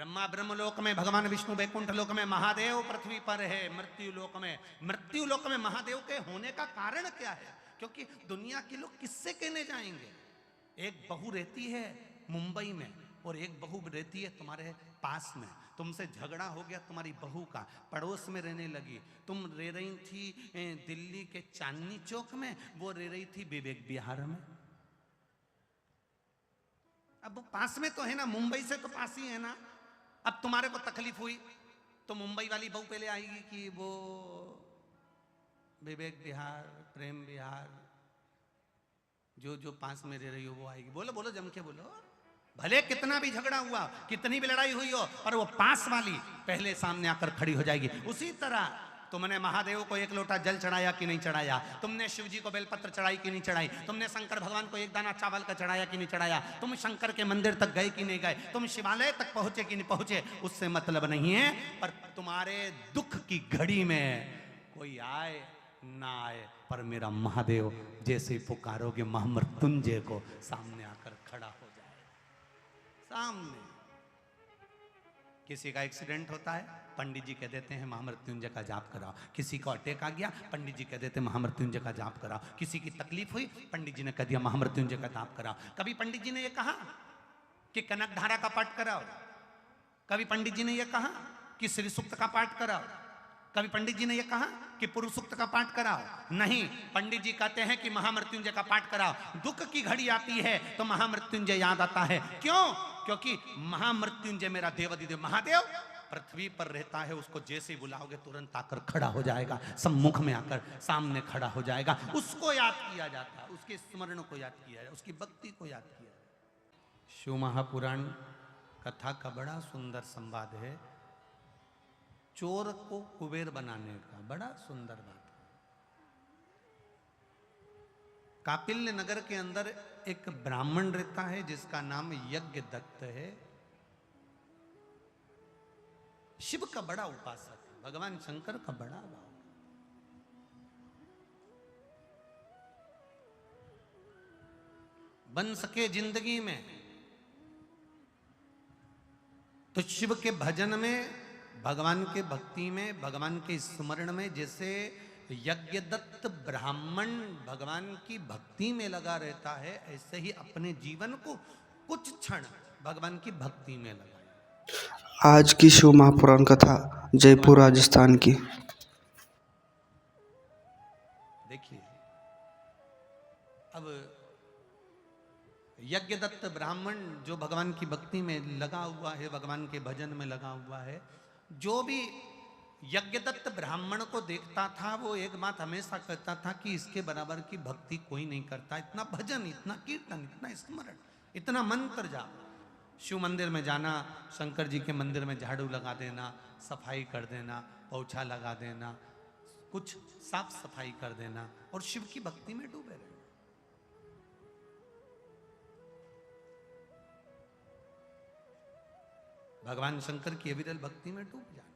ब्रह्मा ब्रह्मलोक में, भगवान विष्णु वैकुंठ लोक में, महादेव पृथ्वी पर है मृत्यु लोक में। मृत्यु लोक में महादेव के होने का कारण क्या है? क्योंकि दुनिया के लोग किससे कहने जाएंगे? एक बहू रहती है मुंबई में और एक बहू रहती है तुम्हारे पास में। तुमसे झगड़ा हो गया तुम्हारी बहू का, पड़ोस में रहने लगी। तुम रह रही थी दिल्ली के चांदनी चौक में, वो रह रही थी विवेक विहार में। अब वो पास में तो है ना, मुंबई से तो पास ही है ना। अब तुम्हारे को तकलीफ हुई तो मुंबई वाली बहू पहले आएगी कि वो विवेक विहार, प्रेम विहार, जो जो पास में रह रही हो वो आएगी। बोलो बोलो, जम के बोलो। भले कितना भी झगड़ा हुआ, कितनी भी लड़ाई हुई हो, पर वो पास वाली पहले सामने आकर खड़ी हो जाएगी। उसी तरह तुमने महादेव को एक लोटा जल चढ़ाया कि नहीं चढ़ाया? तुमने शिव जी को बेलपत्र चढ़ाई कि नहीं चढ़ाई? तुमने शंकर भगवान को एक दाना चावल का चढ़ाया कि नहीं चढ़ाया? तुम शंकर के मंदिर तक गए कि नहीं गए? तुम शिवालय तक पहुंचे कि नहीं पहुंचे? उससे मतलब नहीं है। पर तुम्हारे दुख की घड़ी में कोई आए ना आए, पर मेरा महादेव जैसे पुकारोगे महामृत्युंजय को, सामने आकर खड़ा हो जाए। सामने किसी का एक्सीडेंट होता है, पंडित जी कह देते हैं महामृत्युंजय का जाप कराओ। किसी को अटैक आ गया, पंडित जी कह देते हैं महामृत्युंजय का जाप कराओ। किसी की तकलीफ हुई, पंडित जी ने कह दिया महामृत्युंजय का जाप कराओ। कभी पंडित जी ने यह कहा कि कनक धारा का पाठ कराओ? कभी पंडित जी ने यह कहा कि श्री सूक्त का पाठ कराओ? कभी पंडित जी ने यह कहा कि पुरुष सूक्त का पाठ कराओ? नहीं, पंडित जी कहते हैं कि महामृत्युंजय का पाठ कराओ। दुख की घड़ी आती है तो महामृत्युंजय याद आता है। क्यों? क्योंकि महामृत्युंजय मेरा देवाधिदेव महादेव पृथ्वी पर रहता है। उसको जैसे ही बुलाओगे तुरंत आकर खड़ा हो जाएगा, सम्मुख में आकर सामने खड़ा हो जाएगा। उसको याद किया जाता है, उसके स्मरण को याद किया जाए, उसकी भक्ति को याद किया जाए। शिव महापुराण कथा का बड़ा सुंदर संवाद है, चोर को कुबेर बनाने का। बड़ा सुंदर बात है। कापिल्य नगर के अंदर एक ब्राह्मण रहता है जिसका नाम यज्ञ दत्त है। शिव का बड़ा उपासक है, भगवान शंकर का बड़ा भाव। बन सके जिंदगी में तो शिव के भजन में, भगवान के भक्ति में, भगवान के स्मरण में। जैसे यज्ञदत्त ब्राह्मण भगवान की भक्ति में लगा रहता है, ऐसे ही अपने जीवन को कुछ क्षण भगवान की भक्ति में लगा। आज की शिव महापुराण कथा जयपुर राजस्थान की। देखिए, अब यज्ञदत्त ब्राह्मण जो भगवान की भक्ति में लगा हुआ है, भगवान के भजन में लगा हुआ है, जो भी यज्ञदत्त ब्राह्मण को देखता था वो एक बात हमेशा कहता था कि इसके बराबर की भक्ति कोई नहीं करता। इतना भजन, इतना कीर्तन, इतना स्मरण, इतना मंत्र जाप। शिव मंदिर में जाना, शंकर जी के मंदिर में झाड़ू लगा देना, सफाई कर देना, पोछा लगा देना, कुछ साफ सफाई कर देना और शिव की भक्ति में डूबे रहना। भगवान शंकर की अविरल भक्ति में डूब जाना।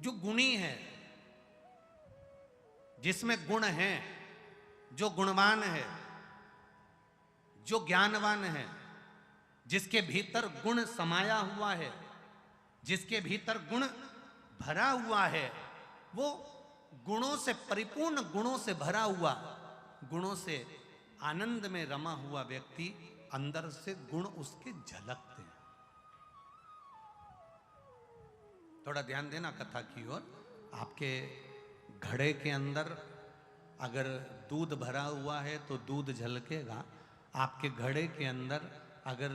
जो गुणी है, जिसमें गुण है, जो गुणवान है, जो ज्ञानवान है, जिसके भीतर गुण समाया हुआ है, जिसके भीतर गुण भरा हुआ है, वो गुणों से परिपूर्ण, गुणों से भरा हुआ, गुणों से आनंद में रमा हुआ व्यक्ति, अंदर से गुण उसके झलकते हैं। थोड़ा ध्यान देना कथा की ओर। आपके घड़े के अंदर अगर दूध भरा हुआ है तो दूध झलकेगा। आपके घड़े के अंदर अगर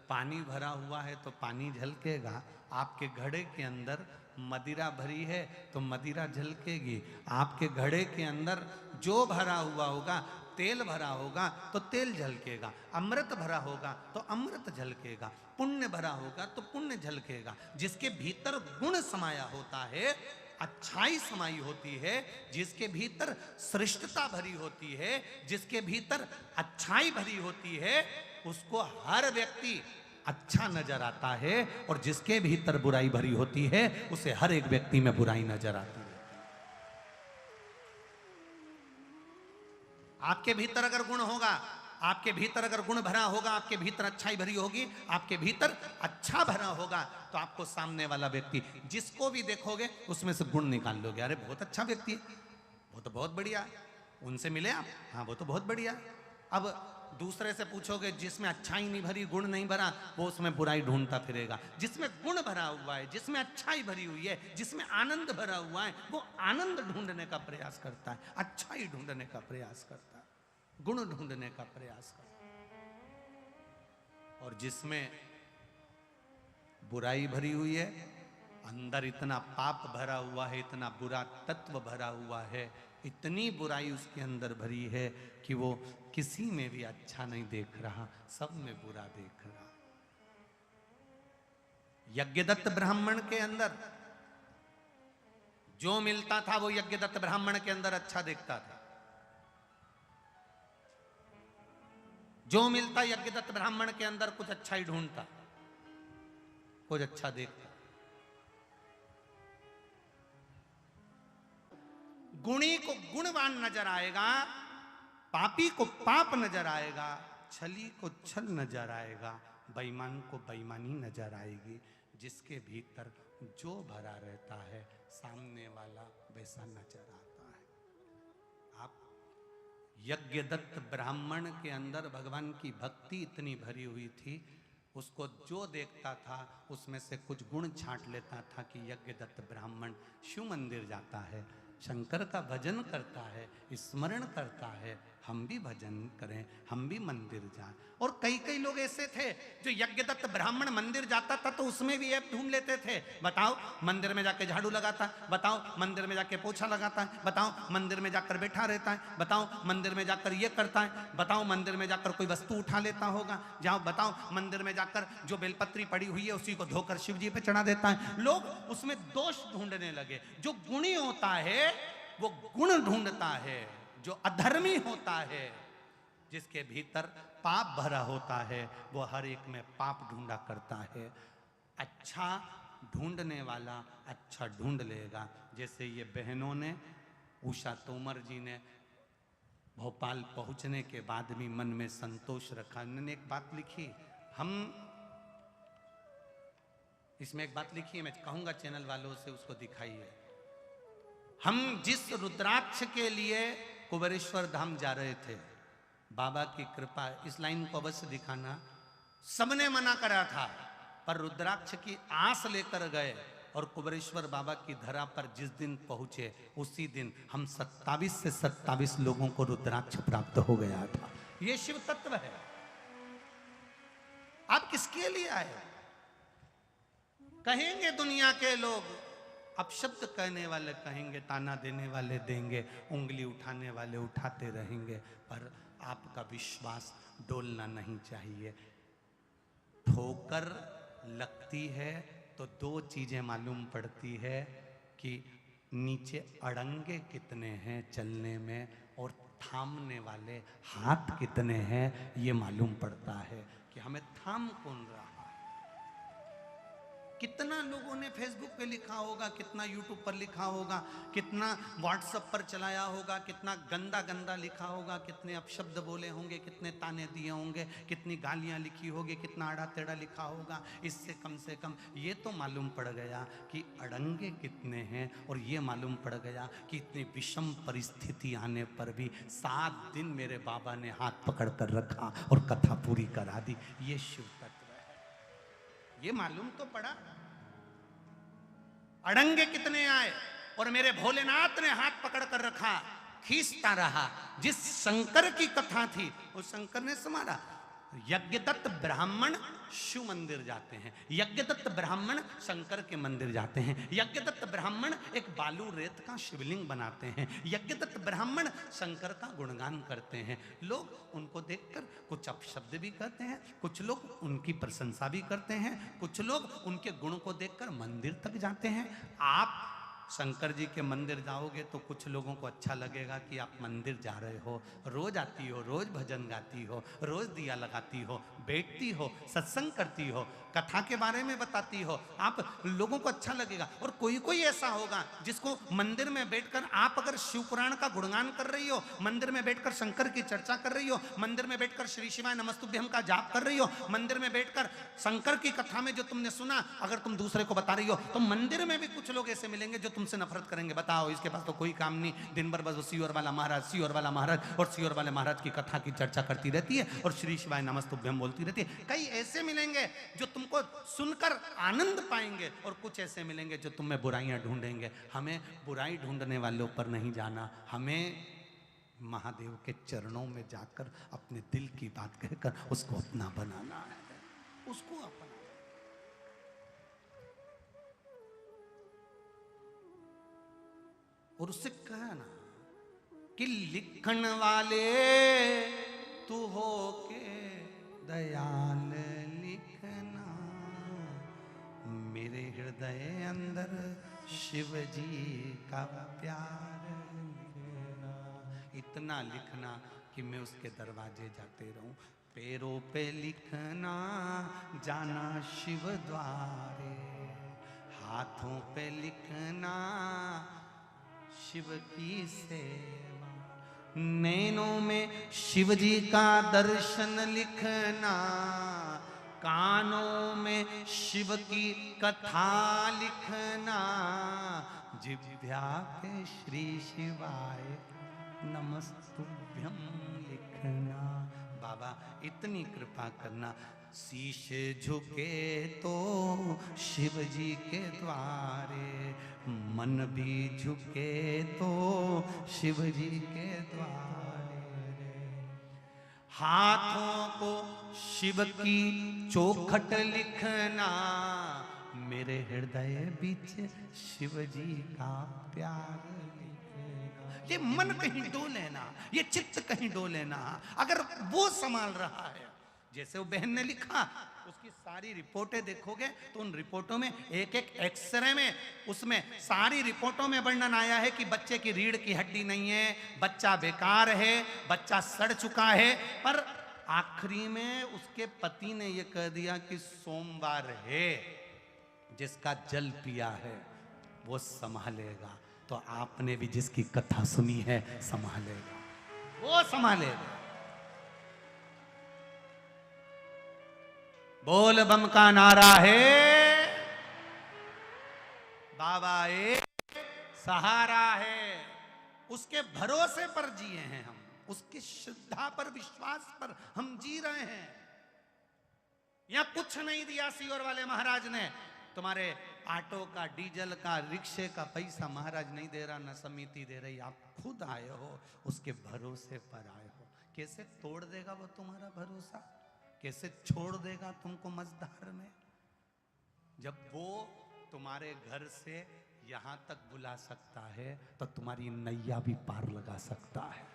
पानी भरा हुआ है तो पानी झलकेगा। आपके घड़े के अंदर मदिरा भरी है तो मदिरा झलकेगी। आपके घड़े के अंदर जो भरा हुआ होगा, तेल भरा होगा तो तेल झलकेगा। अमृत भरा होगा तो अमृत झलकेगा। पुण्य भरा होगा तो पुण्य झलकेगा। जिसके भीतर गुण समाया होता है, अच्छाई समाई होती है, जिसके भीतर श्रेष्ठता भरी होती है, जिसके भीतर अच्छाई भरी होती है, उसको हर व्यक्ति अच्छा नजर आता है। और जिसके भीतर बुराई भरी होती है, उसे हर एक व्यक्ति में बुराई नजर आती है। आपके भीतर अगर गुण होगा आपके भीतर अगर गुण भरा होगा, आपके भीतर अच्छाई भरी होगी, आपके भीतर अच्छा भरा होगा, तो आपको सामने वाला व्यक्ति जिसको भी देखोगे उसमें से गुण निकाल लोगे। अरे बहुत अच्छा व्यक्ति है, वो तो बहुत बढ़िया, उनसे मिले आप, हाँ वो तो बहुत बढ़िया। अब दूसरे से पूछोगे जिसमें अच्छाई नहीं भरी, गुण नहीं भरा, वो उसमें बुराई ढूंढता फिरेगा। जिसमें गुण भरा हुआ है, जिसमें अच्छाई भरी हुई है, जिसमें आनंद भरा हुआ है, वो आनंद ढूंढने का प्रयास करता है, अच्छाई ढूंढने का प्रयास करता है, गुण ढूंढने का प्रयास करता है। और जिसमें बुराई भरी हुई है, अंदर इतना पाप भरा हुआ है, इतना बुरा तत्व भरा हुआ है, इतनी बुराई उसके अंदर भरी है कि वो किसी में भी अच्छा नहीं देख रहा, सब में बुरा देख रहा। यज्ञदत्त ब्राह्मण के अंदर जो मिलता था वो यज्ञदत्त ब्राह्मण के अंदर अच्छा देखता था। जो मिलता यज्ञदत्त ब्राह्मण के अंदर कुछ अच्छा ही ढूंढता, कुछ अच्छा देखता। गुणी को गुणवान नजर आएगा, पापी को पाप नजर आएगा, छली को छल नजर आएगा, बेईमान को बेईमानी नजर आएगी। जिसके भीतर जो भरा रहता है, सामने वाला वैसा नजर आता है। आप यज्ञदत्त ब्राह्मण के अंदर भगवान की भक्ति इतनी भरी हुई थी, उसको जो देखता था उसमें से कुछ गुण छांट लेता था कि यज्ञदत्त ब्राह्मण शिव मंदिर जाता है, शंकर का भजन करता है, स्मरण करता है, हम भी भजन करें, हम भी मंदिर जाएं। और कई कई लोग ऐसे थे जो यज्ञदत्त ब्राह्मण मंदिर जाता था तो उसमें भी ऐप ढूंढ लेते थे। बताओ मंदिर में जाके झाड़ू लगाता है, बताओ मंदिर में जाके पोछा लगाता है, बताओ मंदिर में जाकर बैठा रहता है, बताओ मंदिर में जाकर ये करता है, बताओ मंदिर में जाकर कोई वस्तु उठा लेता होगा, जाओ बताओ मंदिर में जाकर जो बेलपत्री पड़ी हुई है उसी को धोकर शिव जी पे चढ़ा देता है। लोग उसमें दोष ढूंढने लगे। जो गुणी होता है वो गुण ढूंढता है, जो अधर्मी होता है, जिसके भीतर पाप भरा होता है, वो हर एक में पाप ढूंढा करता है। अच्छा ढूंढने वाला अच्छा ढूंढ लेगा। जैसे ये बहनों ने, उषा तोमर जी ने भोपाल पहुंचने के बाद भी मन में संतोष रखा। उन्होंने एक बात लिखी, हम इसमें एक बात लिखी है, मैं कहूंगा चैनल वालों से उसको दिखाइए। हम जिस रुद्राक्ष के लिए कुबेरेश्वर धाम जा रहे थे, बाबा की कृपा, इस लाइन को अवश्य दिखाना, सबने मना करा था, पर रुद्राक्ष की आस लेकर गए और कुबेरेश्वर बाबा की धरा पर जिस दिन पहुंचे उसी दिन हम 27 से 27 लोगों को रुद्राक्ष प्राप्त हो गया था। ये शिव तत्व है। आप किसके लिए आए? कहेंगे दुनिया के लोग, अपशब्द कहने वाले कहेंगे, ताना देने वाले देंगे, उंगली उठाने वाले उठाते रहेंगे, पर आपका विश्वास डोलना नहीं चाहिए। ठोकर लगती है तो दो चीजें मालूम पड़ती है कि नीचे अड़ंगे कितने हैं चलने में और थामने वाले हाथ कितने हैं ये मालूम पड़ता है कि हमें थाम कौन रहा है। कितना लोगों ने फेसबुक पे लिखा होगा, कितना यूट्यूब पर लिखा होगा, कितना व्हाट्सएप पर चलाया होगा, कितना गंदा गंदा लिखा होगा, कितने अपशब्द बोले होंगे, कितने ताने दिए होंगे, कितनी गालियां लिखी होगी, कितना आड़ा टेढ़ा लिखा होगा। इससे कम से कम ये तो मालूम पड़ गया कि अड़ंगे कितने हैं, और ये मालूम पड़ गया कि इतनी विषम परिस्थिति आने पर भी 7 दिन मेरे बाबा ने हाथ पकड़ कर रखा और कथा पूरी करा दी। ये शिव तत्व है। ये मालूम तो पड़ा। अड़ंगे कितने आए और मेरे भोलेनाथ ने हाथ पकड़ कर रखा, खींचता रहा। जिस शंकर की कथा थी उस शंकर ने संभाला। यज्ञदत्त ब्राह्मण शिव मंदिर जाते हैं, यज्ञदत्त ब्राह्मण शंकर के मंदिर जाते हैं, यज्ञदत्त ब्राह्मण एक बालू रेत का शिवलिंग बनाते हैं, यज्ञदत्त ब्राह्मण शंकर का गुणगान करते हैं। लोग उनको देखकर कुछ अपशब्द भी कहते हैं, कुछ लोग उनकी प्रशंसा भी करते हैं, कुछ लोग उनके गुण को देखकर मंदिर तक जाते हैं। आप शंकर जी के मंदिर जाओगे तो कुछ लोगों को अच्छा लगेगा कि आप मंदिर जा रहे हो, रोज आती हो, रोज भजन गाती हो, रोज दिया लगाती हो। बैठती हो, सत्संग करती हो, कथा के बारे में बताती हो, आप लोगों को अच्छा लगेगा। और कोई कोई ऐसा होगा जिसको मंदिर में बैठकर आप अगर शिव पुराण का गुणगान कर रही हो, मंदिर में बैठकर शंकर की चर्चा कर रही हो, मंदिर में बैठकर श्री शिवाय नमस्तुभ्यम का जाप कर रही हो, मंदिर में बैठकर शंकर की कथा में जो तुमने सुना अगर तुम दूसरे को बता रही हो, तो मंदिर में भी कुछ लोग ऐसे मिलेंगे जो तुमसे नफरत करेंगे। बताओ, इसके पास तो कोई काम नहीं, दिन भर बस वो सियोर वाला महाराज, सियोर वाला महाराज, और सियोर वाले महाराज की कथा की चर्चा करती रहती है और श्री शिवाय नमस्तुभ्यम बोलती रहती है। कई ऐसे मिलेंगे जो तुमको सुनकर आनंद पाएंगे और कुछ ऐसे मिलेंगे जो तुम्हें बुराइयां ढूंढेंगे। हमें बुराई ढूंढने वालों पर नहीं जाना, हमें महादेव के चरणों में जाकर अपने दिल की बात कहकर उसको अपना बनाना है, उसको अपना। और उससे कहा ना कि लिखण वाले तू हो के दयाल लिखना, मेरे हृदय अंदर शिव जी का प्यार लिखना। इतना लिखना कि मैं उसके दरवाजे जाते रहूं। पैरों पे लिखना जाना शिव द्वारे, हाथों पे लिखना शिव की सेवा, नैनों में शिव जी का दर्शन लिखना, कानों में शिव की कथा लिखना, जिह्वा पे श्री शिवाय नमस्तुभ्यम लिखना। बाबा इतनी कृपा करना, शीश झुके तो शिव जी के द्वारे, मन भी झुके तो शिव जी के द्वारे, हाथों को शिव की चौखट लिखना, मेरे हृदय बीच शिव जी का प्यार लिखना। ये मन कहीं डोले ना, ये चित्त कहीं डोले ना, अगर वो संभाल रहा है। जैसे वो बहन ने लिखा, उसकी सारी रिपोर्टें देखोगे तो उन रिपोर्टों में एक एक एक्सरे में, उसमें सारी रिपोर्टों में वर्णन आया है कि बच्चे की रीढ़ की हड्डी नहीं है, बच्चा बेकार है, बच्चा सड़ चुका है। पर आखिरी में उसके पति ने यह कह दिया कि सोमवार है, जिसका जल पिया है वो संभालेगा। तो आपने भी जिसकी कथा सुनी है संभालेगा, वो संभालेगा। बोल बम का नारा है, बाबा एक सहारा है। उसके भरोसे पर जिए हैं हम, उसकी श्रद्धा पर, विश्वास पर हम जी रहे हैं। यहां कुछ नहीं दिया सियोर वाले महाराज ने, तुम्हारे ऑटो का, डीजल का, रिक्शे का पैसा महाराज नहीं दे रहा, न समिति दे रही, आप खुद आए हो, उसके भरोसे पर आए हो। कैसे तोड़ देगा वो तुम्हारा भरोसा, कैसे छोड़ देगा तुमको मझधार में। जब वो तुम्हारे घर से यहां तक बुला सकता है तो तुम्हारी नैया भी पार लगा सकता है।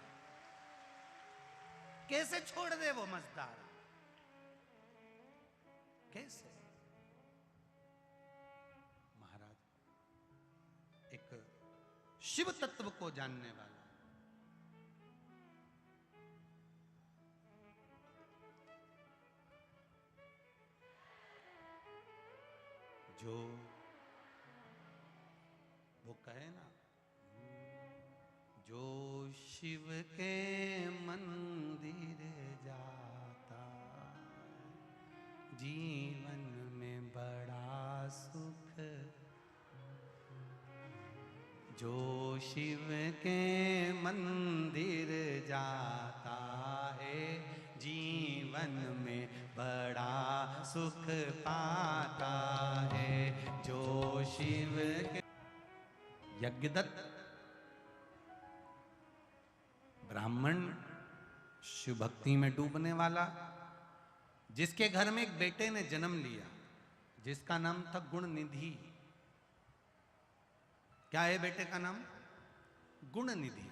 कैसे छोड़ दे वो मझधार, कैसे। महाराज एक शिव तत्व को जानने वाला, जो वो कहे ना, जो शिव के मंदिर जाता जीवन में बड़ा सुख, जो शिव के मंदिर जाता है जीवन में बड़ा सुख पाता है। जो शिव के यज्ञदत्त ब्राह्मण, शिव भक्ति में डूबने वाला, जिसके घर में एक बेटे ने जन्म लिया जिसका नाम था गुणनिधि। क्या है बेटे का नाम? गुणनिधि।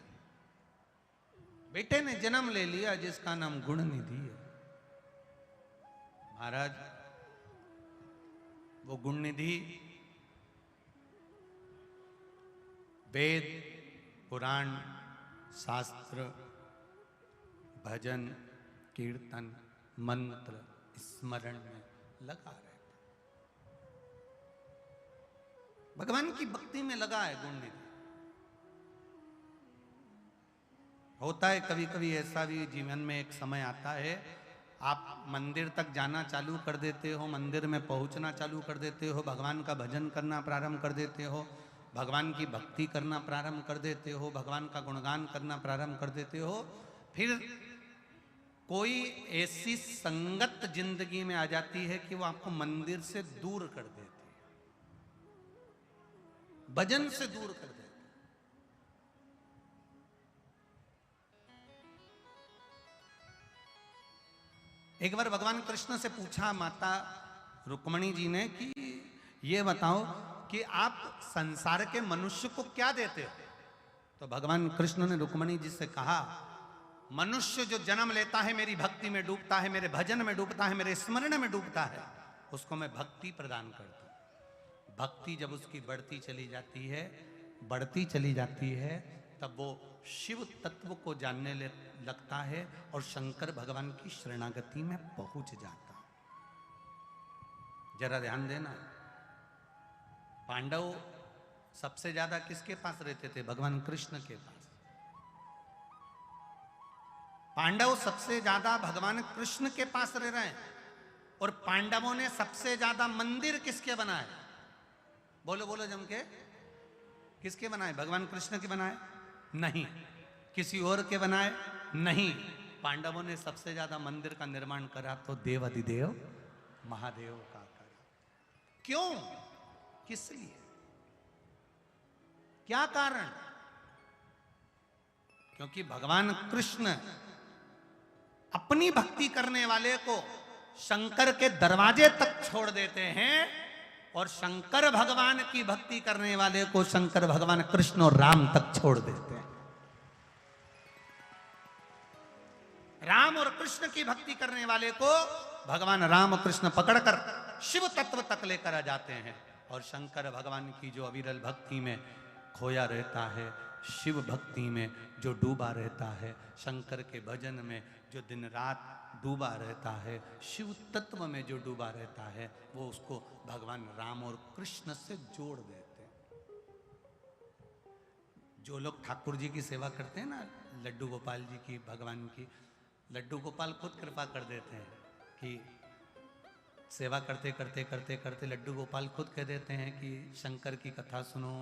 बेटे ने जन्म ले लिया जिसका नाम गुणनिधि है। महाराज वो गुणनिधि वेद, पुराण, शास्त्र, भजन, कीर्तन, मंत्र स्मरण में लगा रहता, भगवान की भक्ति में लगा है गुण निधि। होता है कभी कभी ऐसा भी जीवन में, एक समय आता है आप मंदिर तक जाना चालू कर देते हो, मंदिर में पहुंचना चालू कर देते हो, भगवान का भजन करना प्रारंभ कर देते हो, भगवान की भक्ति करना प्रारंभ कर देते हो, भगवान का गुणगान करना प्रारंभ कर देते हो, फिर कोई ऐसी संगत जिंदगी में आ जाती है कि वो आपको मंदिर से दूर कर देती है, भजन से दूर कर देती है। एक बार भगवान कृष्ण से पूछा माता रुक्मणी जी ने कि ये बताओ कि आप संसार के मनुष्य को क्या देते हो? तो भगवान कृष्ण ने रुक्मणी जी से कहा, मनुष्य जो जन्म लेता है मेरी भक्ति में डूबता है, मेरे भजन में डूबता है, मेरे स्मरण में डूबता है, उसको मैं भक्ति प्रदान करता हूं। भक्ति जब उसकी बढ़ती चली जाती है तब वो शिव तत्व को जानने लगता है और शंकर भगवान की शरणागति में पहुंच जाता है। जरा ध्यान देना, पांडव सबसे ज्यादा किसके पास रहते थे? भगवान कृष्ण के पास। पांडव सबसे ज्यादा भगवान कृष्ण के पास रह रहे हैं, और पांडवों ने सबसे ज्यादा मंदिर किसके बनाए? बोलो बोलो जम के, किसके बनाए? भगवान कृष्ण के बनाए? नहीं। किसी और के बनाए? नहीं। पांडवों ने सबसे ज्यादा मंदिर का निर्माण करा तो देव अधिदेव महादेव का करा। क्यों? किस लिए? क्या कारण? क्योंकि भगवान कृष्ण अपनी भक्ति करने वाले को शंकर के दरवाजे तक छोड़ देते हैं, और शंकर भगवान की भक्ति करने वाले को शंकर भगवान कृष्ण और राम तक छोड़ देते हैं। राम और कृष्ण की भक्ति करने वाले को भगवान राम कृष्ण पकड़कर शिव तत्व तक लेकर आ जाते हैं, और शंकर भगवान की जो अविरल भक्ति में खोया रहता है, शिव भक्ति में जो डूबा रहता है, शंकर के भजन में जो दिन रात डूबा रहता है, शिव तत्व में जो डूबा रहता है, वो उसको भगवान राम और कृष्ण से जोड़ देते हैं। जो लोग ठाकुर जी की सेवा करते हैं ना, लड्डू गोपाल जी की, भगवान की, लड्डू गोपाल खुद कृपा कर देते हैं कि सेवा करते करते करते करते लड्डू गोपाल खुद कह देते हैं कि शंकर की कथा सुनो,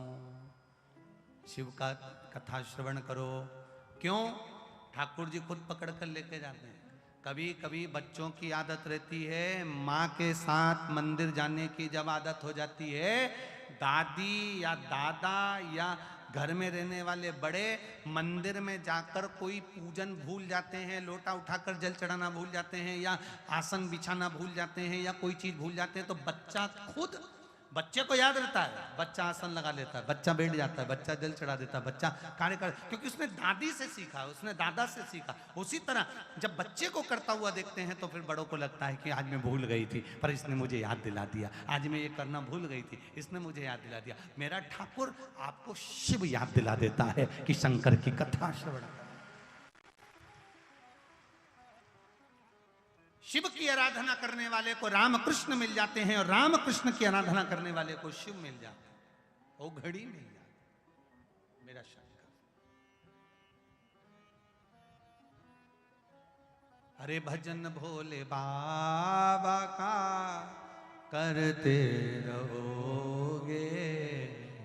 शिव का कथा श्रवण करो। क्यों? ठाकुर जी खुद पकड़ कर लेके जाते हैं। कभी कभी बच्चों की आदत रहती है माँ के साथ मंदिर जाने की, जब आदत हो जाती है, दादी या दादा या घर में रहने वाले बड़े मंदिर में जाकर कोई पूजन भूल जाते हैं, लोटा उठाकर जल चढ़ाना भूल जाते हैं, या आसन बिछाना भूल जाते हैं, या कोई चीज भूल जाते हैं, तो बच्चा खुद, बच्चे को याद रहता है, बच्चा आसन लगा लेता है, बच्चा बैठ जाता है, बच्चा जल चढ़ा देता है, बच्चा कार्य कर, क्योंकि उसने दादी से सीखा, उसने दादा से सीखा। उसी तरह जब बच्चे को करता हुआ देखते हैं तो फिर बड़ों को लगता है कि आज मैं भूल गई थी पर इसने मुझे याद दिला दिया, आज मैं ये करना भूल गई थी, इसने मुझे याद दिला दिया। मेरा ठाकुर आपको शिव याद दिला देता है कि शंकर की कथा श्रवण करें। शिव की आराधना करने वाले को राम कृष्ण मिल जाते हैं, और राम कृष्ण की आराधना करने वाले को शिव मिल जाते हैं, वो घड़ी मिल जाती है। मेरा शंकर, अरे भजन भोले बाबा का करते रहोगे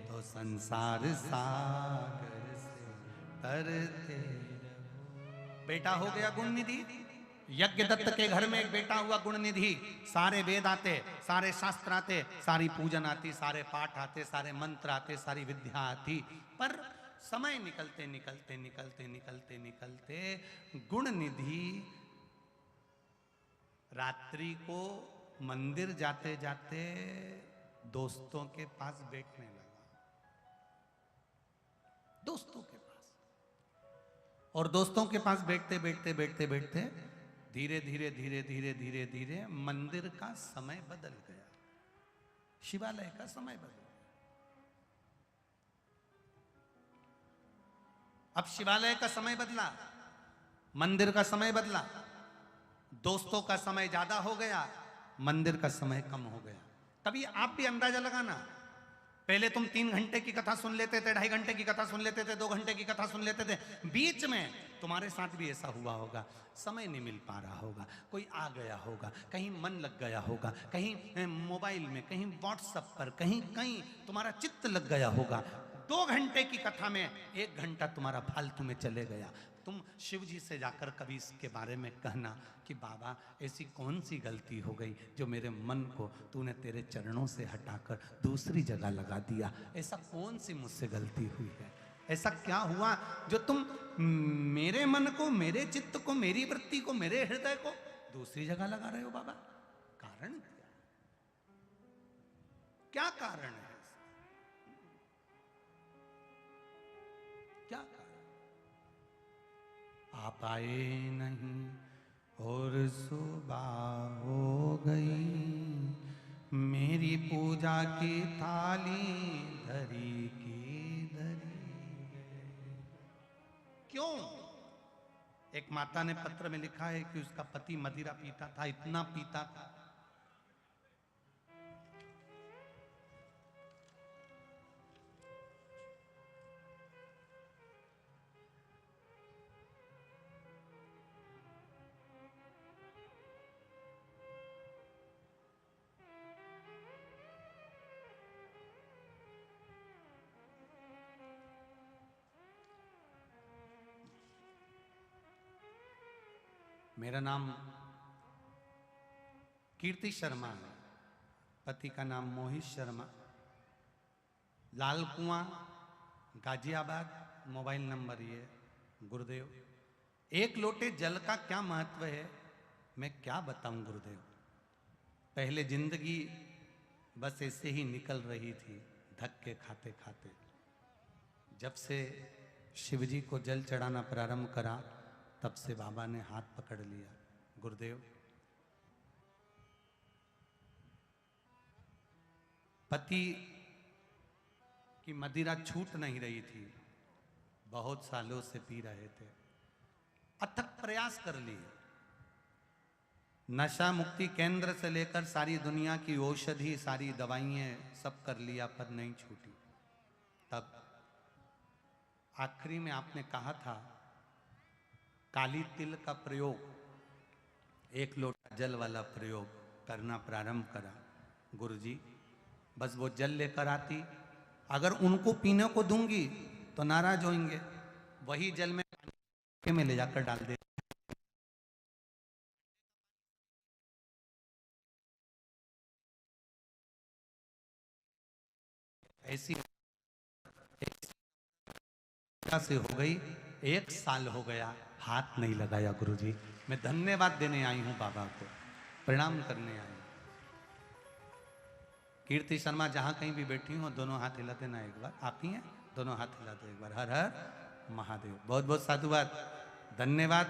तो संसार सागर से तरते रहोगे। बेटा हो गया गुण निधि, यज्ञ दत्त के घर में एक बेटा हुआ गुण निधि। सारे वेद आते, सारे शास्त्र आते, सारी पूजन आती, सारे पाठ आते, सारे मंत्र आते, सारी विद्या आती, पर समय निकलते निकलते निकलते निकलते निकलते गुण निधि रात्रि को मंदिर जाते जाते दोस्तों के पास बैठने लगा, दोस्तों के पास। और दोस्तों के पास बैठते बैठते बैठते बैठते धीरे धीरे धीरे धीरे धीरे धीरे मंदिर का समय बदल गया, शिवालय का समय बदल गया। अब शिवालय का समय बदला, मंदिर का समय बदला, दोस्तों का समय ज्यादा हो गया, मंदिर का समय कम हो गया। तभी आप भी अंदाजा लगाना, पहले तुम 3 घंटे की कथा सुन लेते थे, 2.5 घंटे की कथा सुन लेते थे, 2 घंटे की कथा सुन लेते थे, बीच में तुम्हारे साथ भी ऐसा हुआ होगा, समय नहीं मिल पा रहा होगा, कोई आ गया होगा, कहीं मन लग गया होगा, कहीं मोबाइल में, कहीं व्हाट्सएप पर, कहीं कहीं तुम्हारा चित्त लग गया होगा। 2 घंटे की कथा में 1 घंटा तुम्हारा फालतू में चले गया। तुम शिव जी से जाकर कभी इसके बारे में कहना कि बाबा ऐसी कौन सी गलती हो गई जो मेरे मन को तूने तेरे चरणों से हटाकर दूसरी जगह लगा दिया। ऐसा कौन सी मुझसे गलती हुई है, ऐसा क्या हुआ जो तुम मेरे मन को, मेरे चित्त को, मेरी वृत्ति को, मेरे हृदय को दूसरी जगह लगा रहे हो बाबा? कारण क्या कारण है? क्या कारण? आप आए नहीं और सुबह हो गई, मेरी पूजा की थाली धरी की धरी। क्यों? एक माता ने पत्र में लिखा है कि उसका पति मदिरा पीता था, इतना पीता था, मेरा नाम कीर्ति शर्मा है, पति का नाम मोहित शर्मा, लाल कुआं गाजियाबाद, मोबाइल नंबर ये। गुरुदेव, एक लोटे जल का क्या महत्व है, मैं क्या बताऊं गुरुदेव। पहले जिंदगी बस ऐसे ही निकल रही थी, धक्के खाते खाते। जब से शिवजी को जल चढ़ाना प्रारंभ करा, तब से बाबा ने हाथ पकड़ लिया। गुरुदेव, पति की मदिरा छूट नहीं रही थी, बहुत सालों से पी रहे थे, अथक प्रयास कर लिए, नशा मुक्ति केंद्र से लेकर सारी दुनिया की औषधि, सारी दवाइयां सब कर लिया, पर नहीं छूटी। तब आखिरी में आपने कहा था काली तिल का प्रयोग, 1 लोटा जल वाला प्रयोग करना प्रारंभ करा। गुरुजी, बस वो जल लेकर आती, अगर उनको पीने को दूंगी तो नाराज होंगे, वही जल में ले जाकर डाल दे। ऐसी से हो गई, 1 साल हो गया, हाथ नहीं लगाया। गुरुजी, मैं धन्यवाद देने आई हूं बाबा को, प्रणाम करने आई हूं। कीर्ति शर्मा जहां कहीं भी बैठी हूं, दोनों हाथ हिला देना एक बार। आप ही हैं, दोनों हाथ हिला दो एक बार। हर हर महादेव। बहुत बहुत साधुवाद, धन्यवाद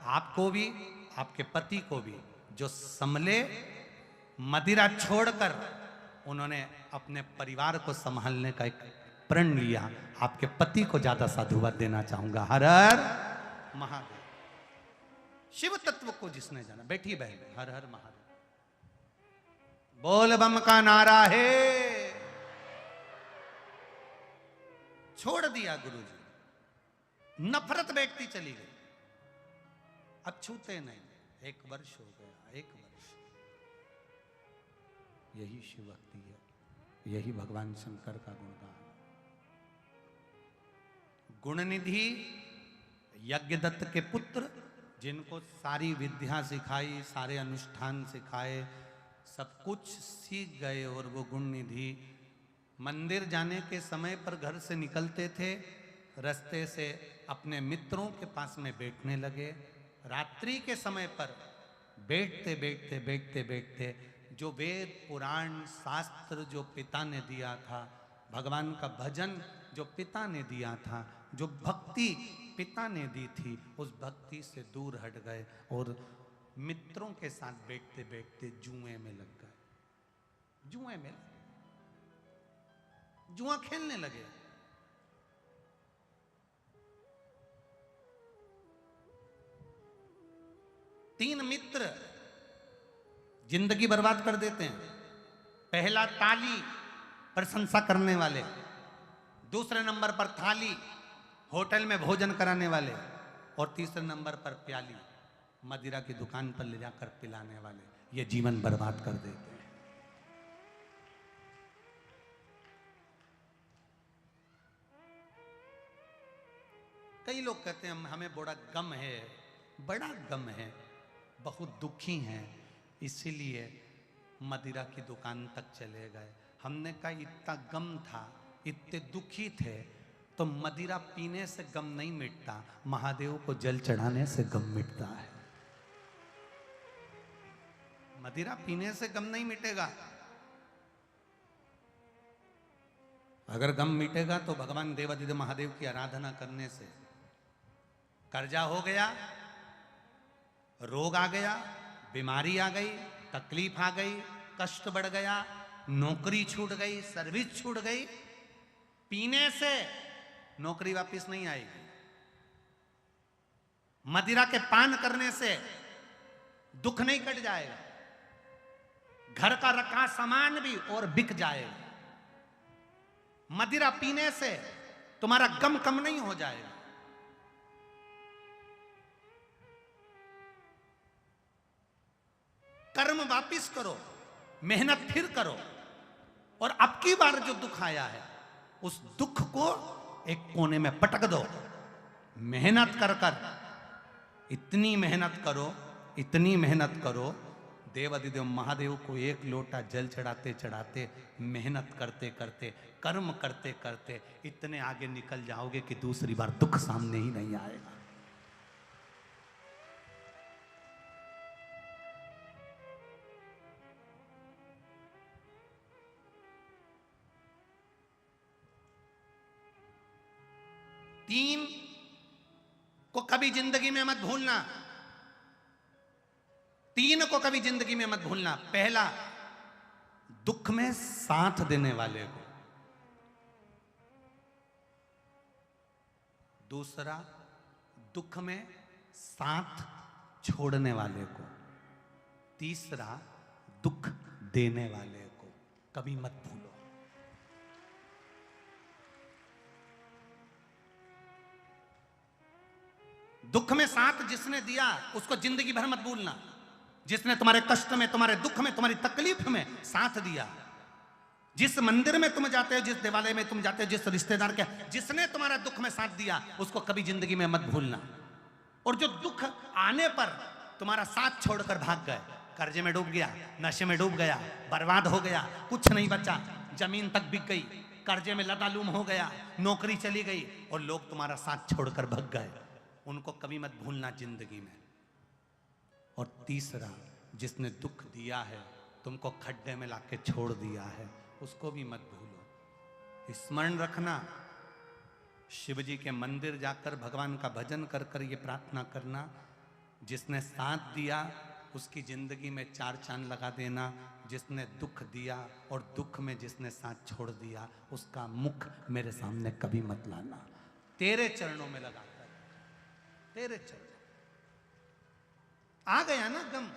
आपको भी, आपके पति को भी, जो संभले, मदिरा छोड़कर उन्होंने अपने परिवार को संभालने का एक प्रण लिया। आपके पति को ज्यादा साधुवाद देना चाहूंगा। हर हर महादेव। शिव तत्व को जिसने जाना, बैठी बहन, हर हर महादेव। बोल बम का नारा है, छोड़ दिया गुरुजी, नफरत बैठती चली गई, अब छूते नहीं। 1 वर्ष हो गया, 1 वर्ष। यही शिव भक्ति है, यही भगवान शंकर का गुणगान। गुणनिधि यज्ञदत्त के पुत्र, जिनको सारी विद्या सिखाई, सारे अनुष्ठान सिखाए, सब कुछ सीख गए, और वो गुणनिधि मंदिर जाने के समय पर घर से निकलते थे, रास्ते से अपने मित्रों के पास में बैठने लगे। रात्रि के समय पर बैठते बैठते बैठते बैठते जो वेद पुराण शास्त्र जो पिता ने दिया था, भगवान का भजन जो पिता ने दिया था, जो भक्ति पिता ने दी थी, उस भक्ति से दूर हट गए और मित्रों के साथ बैठते बैठते जुए में लग गए। जुए में जुआ खेलने लगे। 3 मित्र जिंदगी बर्बाद कर देते हैं। पहला ताली, प्रशंसा करने वाले। दूसरे नंबर पर थाली, होटल में भोजन कराने वाले। और तीसरे नंबर पर प्याली, मदिरा की दुकान पर ले जाकर पिलाने वाले। ये जीवन बर्बाद कर देते हैं। कई लोग कहते हैं हमें बड़ा गम है, बड़ा गम है, बहुत दुखी हैं, इसीलिए मदिरा की दुकान तक चले गए। हमने कहा इतना गम था, इतने दुखी थे, तो मदिरा पीने से गम नहीं मिटता, महादेव को जल चढ़ाने से गम मिटता है। मदिरा पीने से गम नहीं मिटेगा। अगर गम मिटेगा तो भगवान देवादिदेव महादेव की आराधना करने से। कर्जा हो गया, रोग आ गया, बीमारी आ गई, तकलीफ आ गई, कष्ट बढ़ गया, नौकरी छूट गई, सर्विस छूट गई, पीने से नौकरी वापस नहीं आएगी। मदिरा के पान करने से दुख नहीं कट जाएगा, घर का रखा सामान भी और बिक जाएगा। मदिरा पीने से तुम्हारा गम कम नहीं हो जाएगा। कर्म वापिस करो, मेहनत फिर करो, और अब की बार जो दुख आया है उस दुख को एक कोने में पटक दो। मेहनत कर कर, इतनी मेहनत करो, इतनी मेहनत करो, देवादिदेव महादेव को एक लोटा जल चढ़ाते चढ़ाते, मेहनत करते करते, कर्म करते करते इतने आगे निकल जाओगे कि दूसरी बार दुख सामने ही नहीं आएगा। तीन को कभी जिंदगी में मत भूलना। 3 को कभी जिंदगी में मत भूलना। पहला, दुख में साथ देने वाले को। दूसरा, दुख में साथ छोड़ने वाले को। तीसरा, दुख देने वाले को कभी मत भूलो। दुख में साथ जिसने दिया उसको जिंदगी भर मत भूलना। जिसने तुम्हारे कष्ट में, तुम्हारे दुख में, तुम्हारी तकलीफ में साथ दिया, जिस मंदिर में तुम जाते हो, जिस देवालय में तुम जाते हो, जिस रिश्तेदार के, जिसने तुम्हारा दुख में साथ दिया, उसको कभी जिंदगी में मत भूलना। और जो दुख आने पर तुम्हारा साथ छोड़कर भाग गए, कर्जे में डूब गया, नशे में डूब गया, बर्बाद हो गया, कुछ नहीं बचा, जमीन तक बिक गई, कर्जे में लदालूम हो गया, नौकरी चली गई और लोग तुम्हारा साथ छोड़कर भाग गए, उनको कभी मत भूलना जिंदगी में। और तीसरा, जिसने दुख दिया है, तुमको खड्डे में लाके छोड़ दिया है, उसको भी मत भूलो। स्मरण रखना, शिव जी के मंदिर जाकर भगवान का भजन कर कर ये प्रार्थना करना, जिसने साथ दिया उसकी जिंदगी में 4 चांद लगा देना, जिसने दुख दिया और दुख में जिसने साथ छोड़ दिया उसका मुख मेरे सामने कभी मत लाना। तेरे चरणों में लगा कर, तेरे चरण। आ गया ना गम।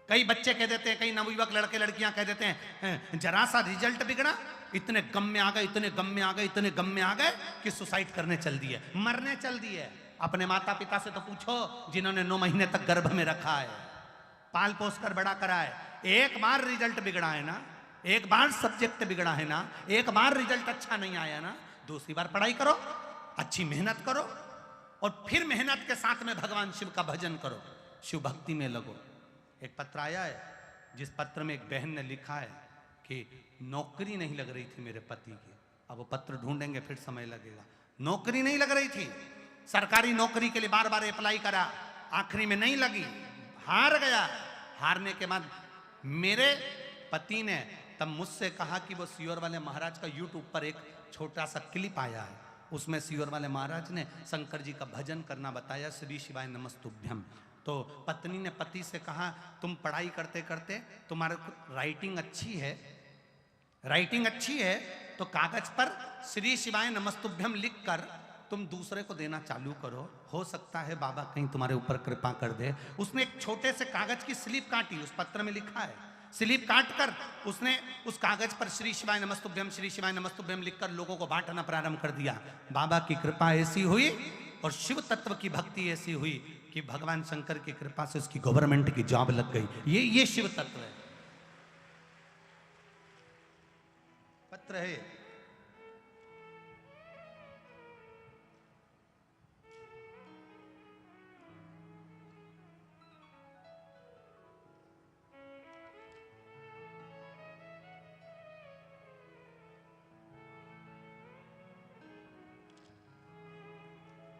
कई बच्चे कह देते हैं, कई नवयुवक लड़के लड़कियां कह देते हैं, जरा सा रिजल्ट बिगड़ा, इतने गम में आ गए, इतने गम में आ गए, इतने गम में आ गए कि सुसाइड करने चल दिए, मरने चल दिए। अपने माता पिता से तो पूछो जिन्होंने 9 महीने तक गर्भ में रखा है, पाल पोस कर बड़ा करा है। एक बार रिजल्ट बिगड़ा है ना, एक बार सब्जेक्ट बिगड़ा है ना, एक बार रिजल्ट अच्छा नहीं आया ना, दूसरी बार पढ़ाई करो, अच्छी मेहनत करो और फिर मेहनत के साथ में भगवान शिव का भजन करो, शिव भक्ति में लगो। एक पत्र आया है, जिस पत्र में एक बहन ने लिखा है कि नौकरी नहीं लग रही थी मेरे पति की। अब वो पत्र ढूंढेंगे फिर समय लगेगा। नौकरी नहीं लग रही थी, सरकारी नौकरी के लिए बार बार अप्लाई करा, आखिरी में नहीं लगी, हार गया। हारने के बाद मेरे पति ने तब मुझसे कहा कि वो सियोर वाले महाराज का यूट्यूब पर एक छोटा सा क्लिप आया है, उसमें सियोर वाले महाराज ने शंकर जी का भजन करना बताया, श्री शिवाय नमस्तुभ्यम। तो पत्नी ने पति से कहा, तुम पढ़ाई करते करते तुम्हारे राइटिंग अच्छी है, राइटिंग अच्छी है, तो कागज पर श्री शिवाय नमस्तुभ्यम लिखकर तुम दूसरे को देना चालू करो, हो सकता है बाबा कहीं तुम्हारे ऊपर कृपा कर दे। उसने एक छोटे से कागज की स्लिप काटी, उस पत्र में लिखा है, स्लिप काट कर उसने उस कागज पर श्री शिवाय नमस्तुभ्यम, श्री शिवाय नमस्तुभ्यम लिखकर लोगों को बांटना प्रारंभ कर दिया। बाबा की कृपा ऐसी हुई और शिव तत्व की भक्ति ऐसी हुई कि भगवान शंकर की कृपा से उसकी गवर्नमेंट की जॉब लग गई। ये शिव तत्व है। पत्र है,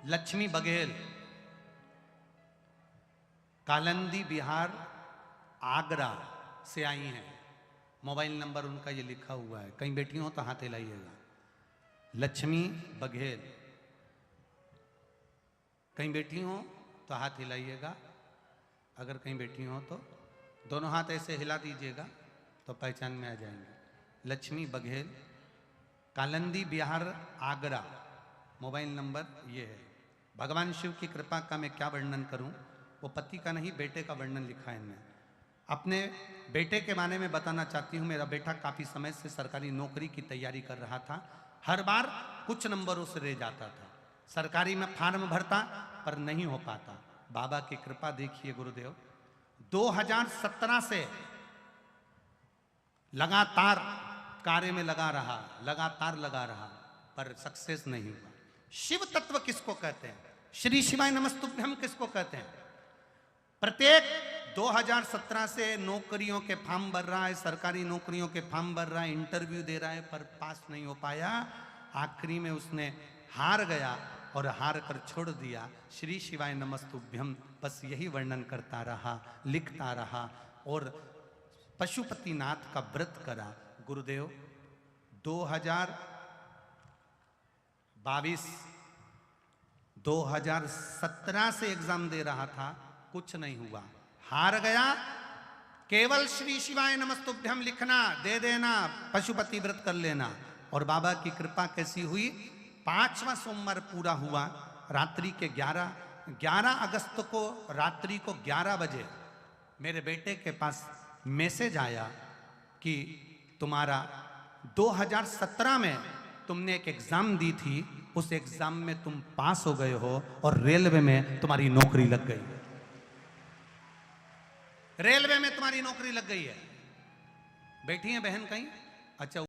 लक्ष्मी बघेल, कालंदी बिहार आगरा से आई हैं। मोबाइल नंबर उनका ये लिखा हुआ है, कहीं बैठी हो तो हाथ हिलाइएगा। लक्ष्मी बघेल, कहीं बैठी हो तो हाथ हिलाइएगा। अगर कहीं बैठी हो तो दोनों हाथ ऐसे हिला दीजिएगा तो पहचान में आ जाएंगे। लक्ष्मी बघेल, कालंदी बिहार आगरा, मोबाइल नंबर ये है। भगवान शिव की कृपा का मैं क्या वर्णन करूं, वो पति का नहीं बेटे का वर्णन लिखा है इनमें। अपने बेटे के बारे में बताना चाहती हूँ। मेरा बेटा काफ़ी समय से सरकारी नौकरी की तैयारी कर रहा था, हर बार कुछ नंबरों से रह जाता था। सरकारी में फार्म भरता पर नहीं हो पाता। बाबा की कृपा देखिए गुरुदेव, 2017 से लगातार कार्य में लगा रहा, लगातार लगा रहा, पर सक्सेस नहीं हुआ। शिव तत्व किसको कहते हैं, श्री शिवाय नमस्तुभ्यम किसको कहते हैं? प्रत्येक 2017 से नौकरियों के फॉर्म भर रहा है, सरकारी नौकरियों के फॉर्म भर रहा है, इंटरव्यू दे रहा है, पर पास नहीं हो पाया। आखिरी में उसने हार गया और हार कर छोड़ दिया। श्री शिवाय नमस्तुभ्यम बस यही वर्णन करता रहा, लिखता रहा और पशुपतिनाथ का व्रत करा। गुरुदेव 2017 से एग्जाम दे रहा था, कुछ नहीं हुआ, हार गया। केवल श्री शिवाय नमस्तुभ्यम लिखना, दे देना, पशुपति व्रत कर लेना। और बाबा की कृपा कैसी हुई, 5वां सोमवार पूरा हुआ। रात्रि के 11 अगस्त को रात्रि को 11 बजे मेरे बेटे के पास मैसेज आया कि तुम्हारा 2017 में तुमने एक एग्जाम दी थी, उस एग्जाम में तुम पास हो गए हो और रेलवे में तुम्हारी नौकरी लग गई। रेलवे में तुम्हारी नौकरी लग गई है। बैठी है बहन कहीं? अच्छा।